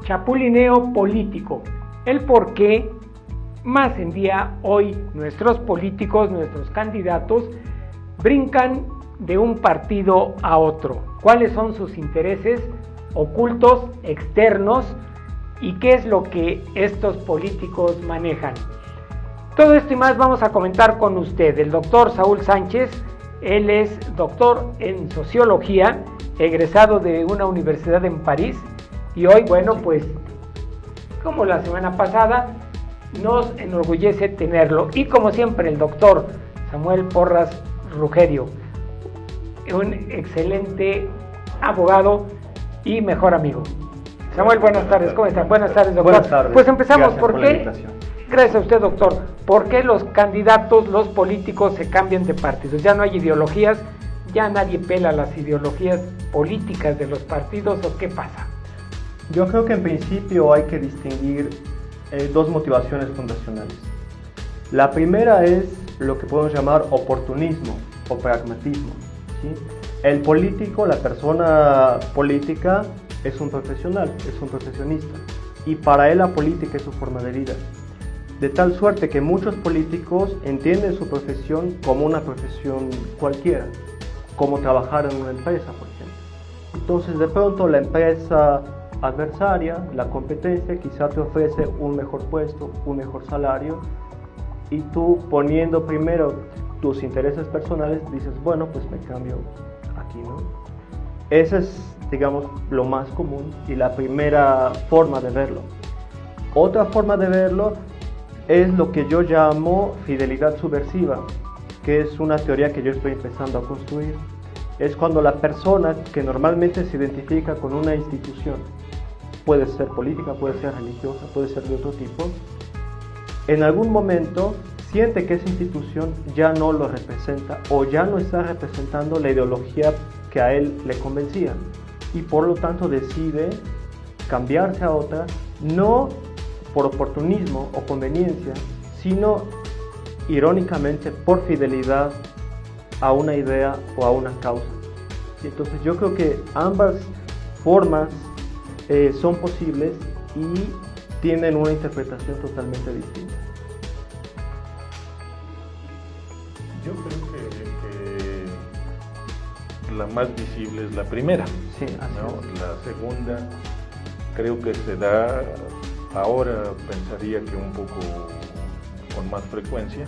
Chapulineo político. El por qué más en día hoy nuestros políticos, nuestros candidatos, brincan de un partido a otro. ¿Cuáles son sus intereses ocultos, externos, y qué es lo que estos políticos manejan? Todo esto y más vamos a comentar con usted, el doctor Saúl Sánchez. Él es doctor en sociología, egresado de una universidad en París, y hoy, bueno, pues, como la semana pasada, nos enorgullece tenerlo. Y como siempre, el doctor Samuel Porras Rugerio, un excelente abogado y mejor amigo. Samuel, buenas tardes, ¿cómo están? Buenas tardes, doctor. Buenas tardes. Pues empezamos. Gracias ¿Por qué? Gracias a usted, doctor. ¿Por qué los candidatos, los políticos se cambian de partidos? Ya no hay ideologías, ya nadie pela las ideologías políticas de los partidos, ¿o qué pasa? Yo creo que en principio hay que distinguir dos motivaciones fundacionales. La primera es lo que podemos llamar oportunismo o pragmatismo, ¿sí? El político, la persona política, es un profesional, es un profesionista, y para él la política es su forma de vida. De tal suerte que muchos políticos entienden su profesión como una profesión cualquiera, como trabajar en una empresa, por ejemplo. Entonces, de pronto la empresa adversaria, la competencia, quizá te ofrece un mejor puesto, un mejor salario, y tú, poniendo primero tus intereses personales, dices, bueno, pues me cambio aquí, ¿no? Ese es, digamos, lo más común y la primera forma de verlo. Otra forma de verlo es lo que yo llamo fidelidad subversiva, que es una teoría que yo estoy empezando a construir. Es cuando la persona que normalmente se identifica con una institución, puede ser política, puede ser religiosa, puede ser de otro tipo, en algún momento siente que esa institución ya no lo representa o ya no está representando la ideología que a él le convencía, y por lo tanto decide cambiarse a otra, no por oportunismo o conveniencia, sino irónicamente por fidelidad a una idea o a una causa. Entonces yo creo que ambas formas son posibles y tienen una interpretación totalmente distinta. Yo creo que la más visible es la primera, Sí, ¿no? La segunda creo que se da ahora, pensaría que un poco con más frecuencia,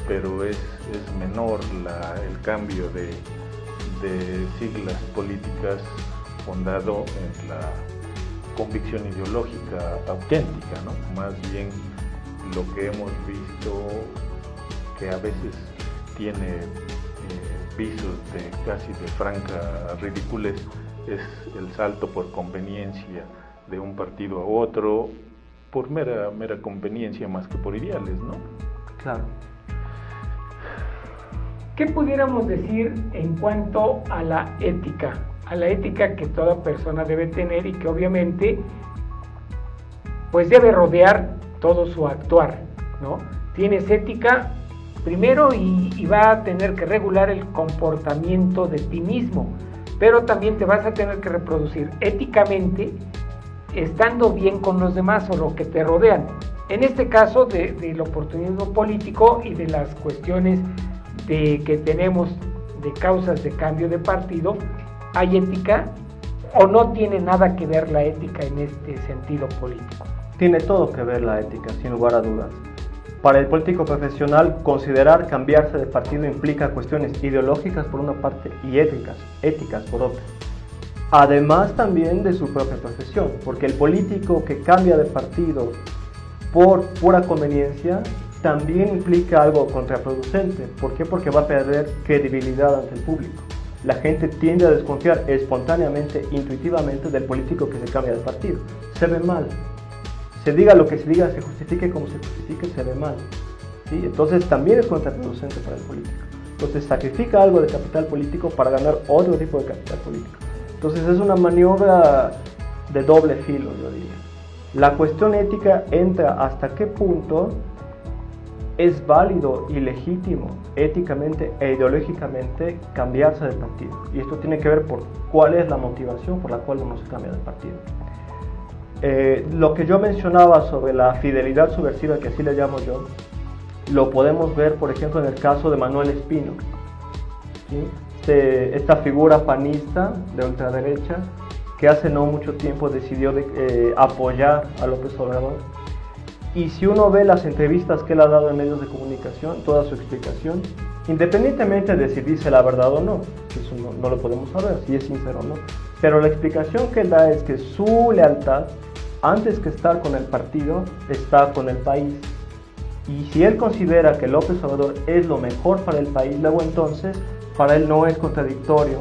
pero es menor el cambio de siglas políticas fundado en la convicción ideológica auténtica, ¿no? Más bien lo que hemos visto que a veces tiene visos de casi de franca ridiculez es el salto por conveniencia de un partido a otro, por mera conveniencia más que por ideales, ¿no? Claro. ¿Qué pudiéramos decir en cuanto a la ética? A la ética que toda persona debe tener y que obviamente pues debe rodear todo su actuar, ¿no? Tienes ética primero y va a tener que regular el comportamiento de ti mismo, pero también te vas a tener que reproducir éticamente estando bien con los demás o lo que te rodean. En este caso del oportunismo político y de las cuestiones que tenemos de causas de cambio de partido, ¿hay ética o no tiene nada que ver la ética en este sentido político? Tiene todo que ver la ética, sin lugar a dudas. Para el político profesional, considerar cambiarse de partido implica cuestiones ideológicas por una parte y éticas por otra. Además también de su propia profesión, porque el político que cambia de partido por pura conveniencia también implica algo contraproducente. ¿Por qué? Porque va a perder credibilidad ante el público. La gente tiende a desconfiar espontáneamente, intuitivamente del político que se cambia de partido. Se ve mal. Se diga lo que se diga, se justifique como se justifique, se ve mal, ¿sí? Entonces también es contraproducente para el político. Entonces sacrifica algo de capital político para ganar otro tipo de capital político. Entonces es una maniobra de doble filo, yo diría. La cuestión ética entra hasta qué punto es válido y legítimo éticamente e ideológicamente cambiarse de partido. Y esto tiene que ver por cuál es la motivación por la cual uno se cambia de partido. Lo que yo mencionaba sobre la fidelidad subversiva, que así le llamo yo, lo podemos ver, por ejemplo, en el caso de Manuel Espino, ¿sí? Esta figura panista de ultraderecha que hace no mucho tiempo decidió apoyar a López Obrador. Y si uno ve las entrevistas que él ha dado en medios de comunicación, toda su explicación, independientemente de si dice la verdad o no, que eso no lo podemos saber, si es sincero o no, pero la explicación que él da es que su lealtad, antes que estar con el partido, está con el país. Y si él considera que López Obrador es lo mejor para el país, luego entonces para él no es contradictorio,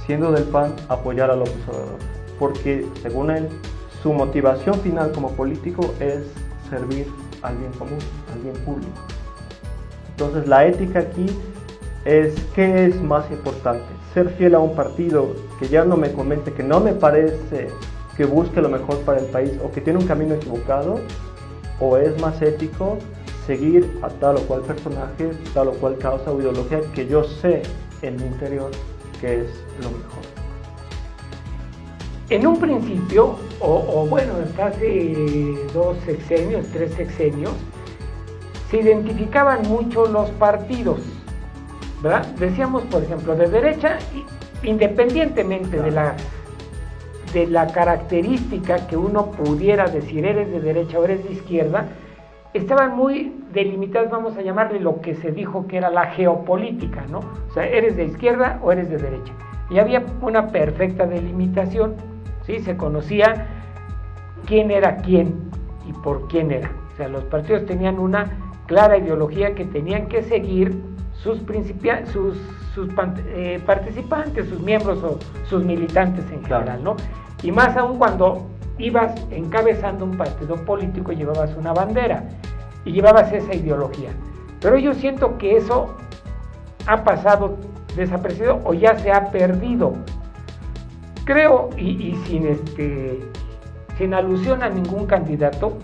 siendo del PAN, apoyar a López Obrador, porque según él, su motivación final como político es servir al bien común, al bien público. Entonces la ética aquí es ¿qué es más importante? Ser fiel a un partido que ya no me convence, que no me parece que busque lo mejor para el país o que tiene un camino equivocado, o es más ético seguir a tal o cual personaje, tal o cual causa o ideología que yo sé en mi interior que es lo mejor. En un principio, bueno, hasta hace 2 sexenios, 3 sexenios, se identificaban mucho los partidos, ¿verdad? Decíamos, por ejemplo, de derecha, independientemente de la característica que uno pudiera decir, eres de derecha o eres de izquierda, estaban muy delimitados, vamos a llamarle lo que se dijo que era la geopolítica, ¿no? O sea, eres de izquierda o eres de derecha. Y había una perfecta delimitación, ¿sí? Se conocía quién era quién y por quién era. O sea, los partidos tenían una clara ideología que tenían que seguir sus participantes, sus miembros o sus militantes en general, ¿no? Y más aún cuando ibas encabezando un partido político y llevabas una bandera y llevabas esa ideología. Pero yo siento que eso ha pasado desapercibido o ya se ha perdido. Creo, y sin alusión a ningún candidato,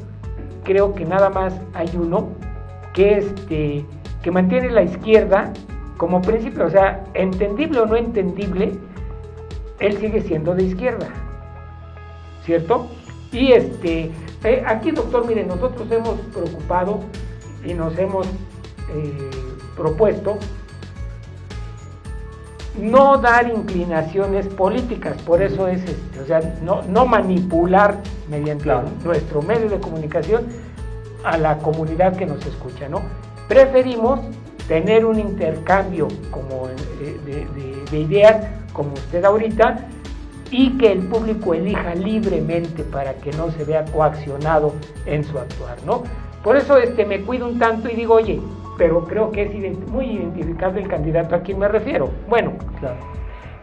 creo que nada más hay uno que mantiene la izquierda como principio, o sea, entendible o no entendible, él sigue siendo de izquierda, ¿cierto? Y aquí, doctor, mire, nosotros hemos preocupado y nos hemos propuesto no dar inclinaciones políticas, por eso es o sea, no manipular mediante nuestro medio de comunicación a la comunidad que nos escucha, ¿no? Preferimos tener un intercambio como de ideas, como usted ahorita, y que el público elija libremente para que no se vea coaccionado en su actuar, ¿no? Por eso me cuido un tanto y digo, oye, pero creo que es muy identificable el candidato a quien me refiero. Bueno, claro.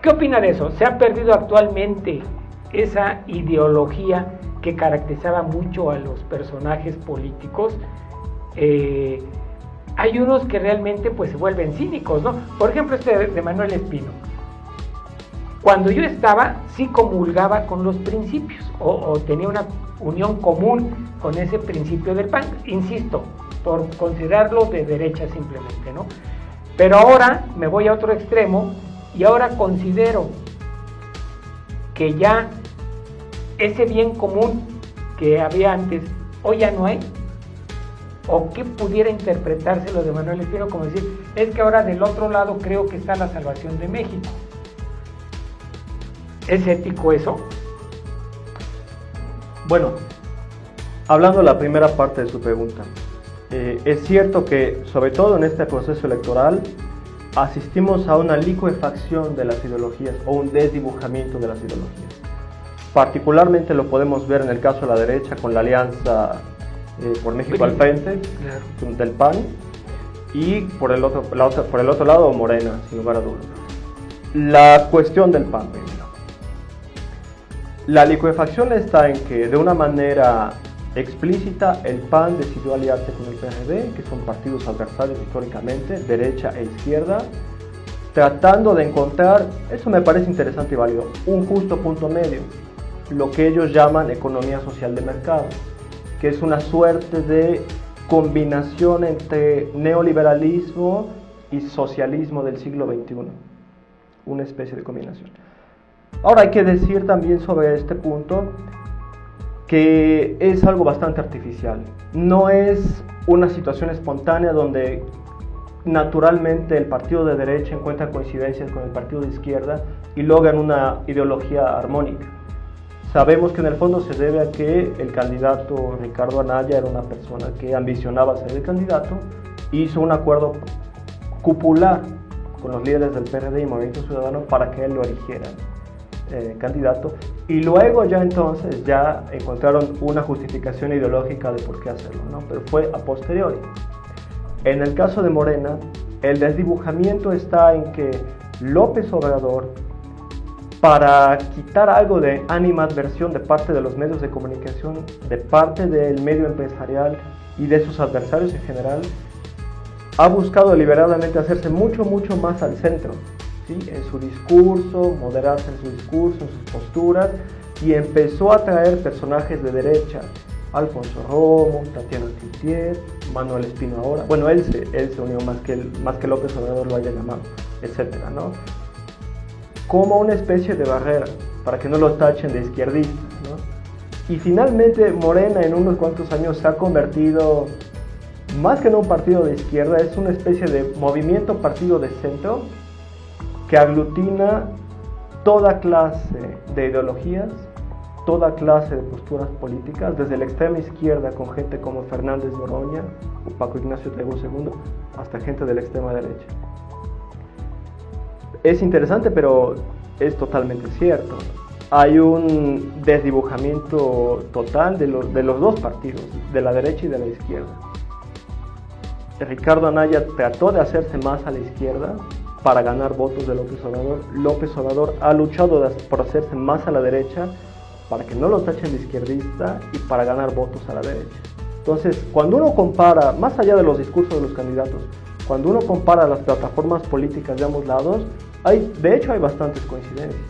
¿Qué opina de eso? ¿Se ha perdido actualmente esa ideología que caracterizaba mucho a los personajes políticos? Hay unos que realmente pues se vuelven cínicos, ¿no? Por ejemplo, de Manuel Espino. Cuando yo estaba, sí comulgaba con los principios o tenía una unión común con ese principio del PAN, insisto, por considerarlo de derecha simplemente, ¿no? Pero ahora me voy a otro extremo y ahora considero que ya ese bien común que había antes, hoy ya no hay, o que pudiera interpretarse lo de Manuel Espino como decir, es que ahora del otro lado creo que está la salvación de México. ¿Es ético eso? Bueno, hablando de la primera parte de su pregunta, es cierto que, sobre todo en este proceso electoral, asistimos a una licuefacción de las ideologías o un desdibujamiento de las ideologías. Particularmente lo podemos ver en el caso de la derecha con la alianza por México al frente, claro, del PAN, y por el otro lado Morena, sin lugar a dudas. La cuestión del PAN primero. La licuefacción está en que de una manera explícita el PAN decidió aliarse con el PRD, que son partidos adversarios históricamente, derecha e izquierda, tratando de encontrar, eso me parece interesante y válido, un justo punto medio, lo que ellos llaman economía social de mercado, que es una suerte de combinación entre neoliberalismo y socialismo del siglo XXI, una especie de combinación. Ahora hay que decir también sobre este punto que es algo bastante artificial. No es una situación espontánea donde naturalmente el partido de derecha encuentra coincidencias con el partido de izquierda y logran una ideología armónica. Sabemos que en el fondo se debe a que el candidato Ricardo Anaya era una persona que ambicionaba ser el candidato, hizo un acuerdo cupular con los líderes del PRD y Movimiento Ciudadano para que él lo eligiera candidato, y luego ya entonces ya encontraron una justificación ideológica de por qué hacerlo, ¿no? Pero fue a posteriori. En el caso de Morena, el desdibujamiento está en que López Obrador, para quitar algo de animadversión de parte de los medios de comunicación, de parte del medio empresarial y de sus adversarios en general, ha buscado deliberadamente hacerse mucho más al centro, ¿sí? En su discurso, moderarse en su discurso, en sus posturas, y empezó a traer personajes de derecha, Alfonso Romo, Tatiana Cloutier, Manuel Espino ahora, bueno, él se unió más que López Obrador lo haya llamado, etcétera, ¿no? Como una especie de barrera, para que no lo tachen de izquierdista, ¿no? Y finalmente Morena en unos cuantos años se ha convertido, más que en un partido de izquierda, es una especie de movimiento partido de centro que aglutina toda clase de ideologías, toda clase de posturas políticas, desde la extrema izquierda con gente como Fernández Noroña o Paco Ignacio Taibo II, hasta gente de la extrema derecha. Es interesante, pero es totalmente cierto. Hay un desdibujamiento total de los dos partidos, de la derecha y de la izquierda. Ricardo Anaya trató de hacerse más a la izquierda para ganar votos de López Obrador. López Obrador ha luchado por hacerse más a la derecha para que no lo tachen de izquierdista y para ganar votos a la derecha. Entonces, cuando uno compara, más allá de los discursos de los candidatos, cuando uno compara las plataformas políticas de ambos lados, de hecho hay bastantes coincidencias.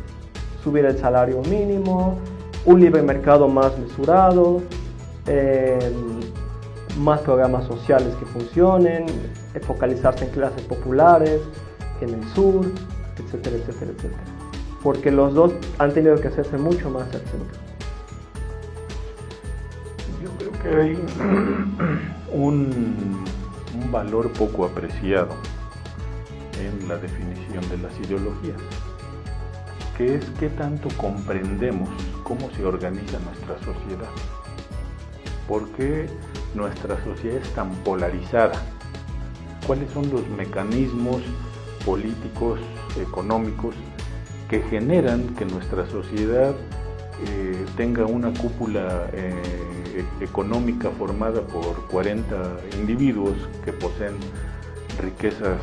Subir el salario mínimo, un libre mercado más mesurado, más programas sociales que funcionen, focalizarse en clases populares, en el sur, etcétera, etcétera, etcétera. Porque los dos han tenido que hacerse mucho más al centro. Yo creo que hay un valor poco apreciado en la definición de las ideologías, que es qué tanto comprendemos cómo se organiza nuestra sociedad. ¿Por qué nuestra sociedad es tan polarizada? ¿Cuáles son los mecanismos políticos, económicos, que generan que nuestra sociedad tenga una cúpula económica formada por 40 individuos que poseen riquezas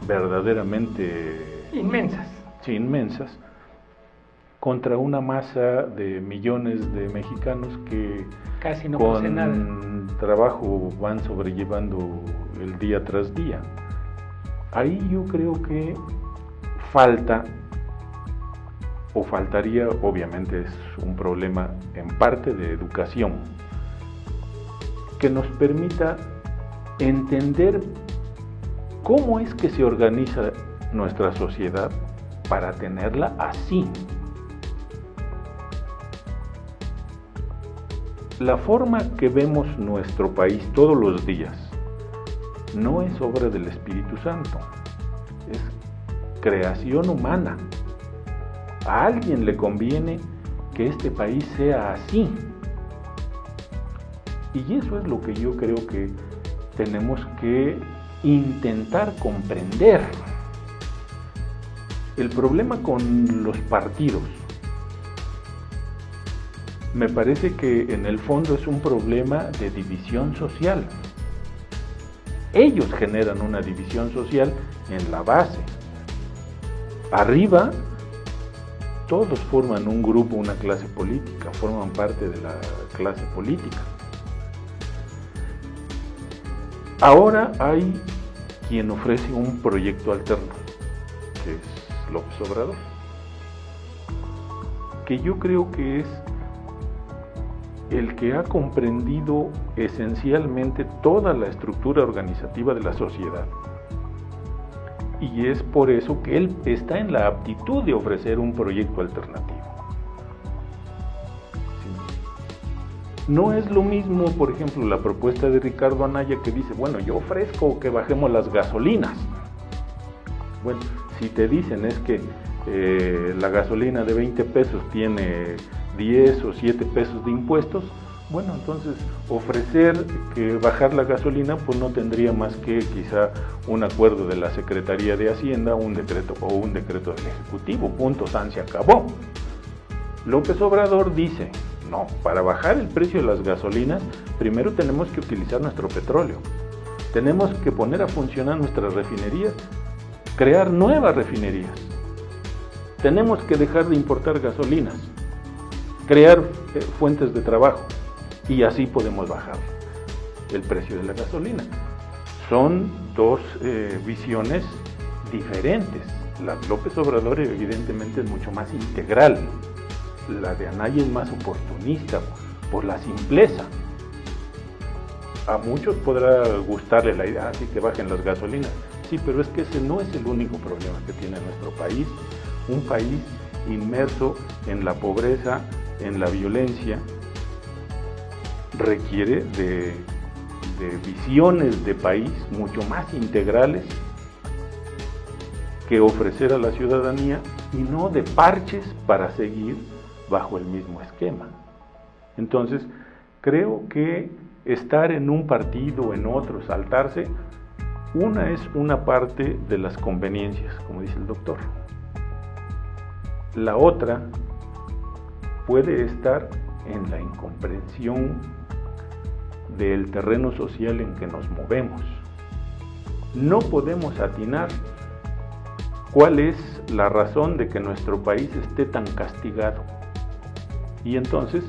verdaderamente inmensas? Sí, inmensas, contra una masa de millones de mexicanos que casi no poseen nada. Con trabajo van sobrellevando el día tras día. Ahí yo creo que faltaría, obviamente es un problema en parte de educación, que nos permita entender cómo es que se organiza nuestra sociedad para tenerla así. La forma que vemos nuestro país todos los días no es obra del Espíritu Santo, es creación humana. A alguien le conviene que este país sea así. Y eso es lo que yo creo que tenemos que intentar comprender. El problema con los partidos, me parece que en el fondo es un problema de división social. Ellos generan una división social en la base. Arriba, todos forman un grupo, una clase política, forman parte de la clase política. Ahora hay quien ofrece un proyecto alterno, que es López Obrador, que yo creo que es el que ha comprendido esencialmente toda la estructura organizativa de la sociedad. Y es por eso que él está en la aptitud de ofrecer un proyecto alternativo. No es lo mismo, por ejemplo, la propuesta de Ricardo Anaya que dice, bueno, yo ofrezco que bajemos las gasolinas. Bueno, si te dicen es que la gasolina de 20 pesos tiene 10 o 7 pesos de impuestos, bueno, entonces ofrecer que bajar la gasolina pues no tendría más que quizá un acuerdo de la Secretaría de Hacienda, un decreto del Ejecutivo, punto, san, se acabó. López Obrador dice, no, para bajar el precio de las gasolinas, primero tenemos que utilizar nuestro petróleo, tenemos que poner a funcionar nuestras refinerías, crear nuevas refinerías, tenemos que dejar de importar gasolinas, crear fuentes de trabajo, y así podemos bajar el precio de la gasolina. Son dos visiones diferentes. La de López Obrador evidentemente es mucho más integral, la de Anaya es más oportunista por la simpleza. A muchos podrá gustarle la idea, así que bajen las gasolinas. Sí, pero es que ese no es el único problema que tiene nuestro país, un país inmerso en la pobreza, en la violencia, requiere de visiones de país mucho más integrales que ofrecer a la ciudadanía y no de parches para seguir bajo el mismo esquema. Entonces, creo que estar en un partido o en otro, saltarse, una es una parte de las conveniencias, como dice el doctor. La otra puede estar en la incomprensión del terreno social en que nos movemos. No podemos atinar cuál es la razón de que nuestro país esté tan castigado. Y entonces,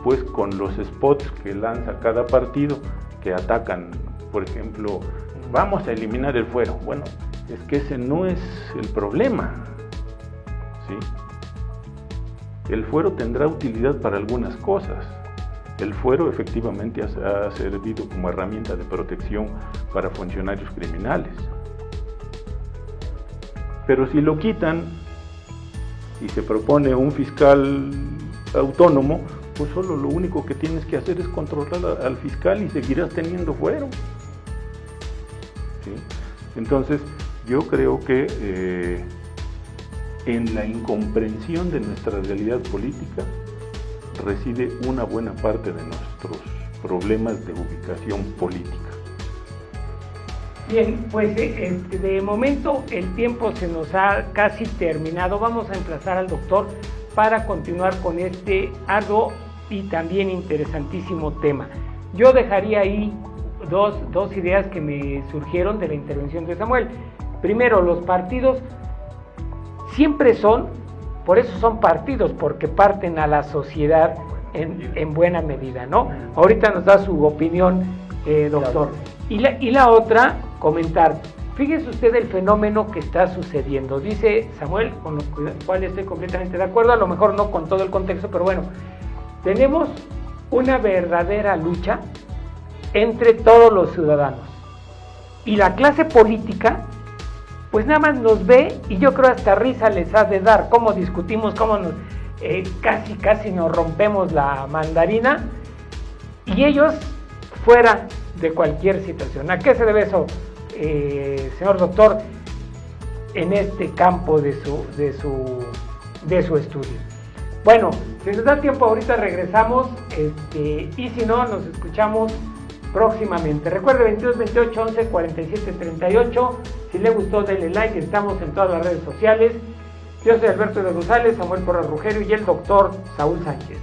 pues con los spots que lanza cada partido, que atacan, por ejemplo, vamos a eliminar el fuero. Bueno, es que ese no es el problema, ¿sí? El fuero tendrá utilidad para algunas cosas. El fuero efectivamente ha servido como herramienta de protección para funcionarios criminales. Pero si lo quitan y se propone un fiscal autónomo, pues solo lo único que tienes que hacer es controlar al fiscal y seguirás teniendo fuero. ¿Sí? Entonces, yo creo que en la incomprensión de nuestra realidad política reside una buena parte de nuestros problemas de ubicación política. Bien, pues de momento el tiempo se nos ha casi terminado. Vamos a emplazar al doctor para continuar con este arduo y también interesantísimo tema. Yo dejaría ahí dos ideas que me surgieron de la intervención de Samuel. Primero, los partidos siempre por eso son partidos, porque parten a la sociedad en buena medida, ¿no? Ahorita nos da su opinión, doctor. Y la otra, comentar, fíjese usted el fenómeno que está sucediendo. Dice Samuel, con lo cual estoy completamente de acuerdo, a lo mejor no con todo el contexto, pero bueno, tenemos una verdadera lucha entre todos los ciudadanos. Y la clase política, pues nada más nos ve, y yo creo hasta risa les ha de dar, cómo discutimos, cómo nos, casi nos rompemos la mandarina, y ellos fuera de cualquier situación. ¿A qué se debe eso, señor doctor, en este campo de su estudio? Bueno, si nos da tiempo ahorita regresamos, y si no, nos escuchamos próximamente. Recuerde 22 28 11 47 38. Si le gustó, denle like. Estamos en todas las redes sociales. Yo soy Alberto de González, Samuel Porras Rugero y el doctor Saúl Sánchez.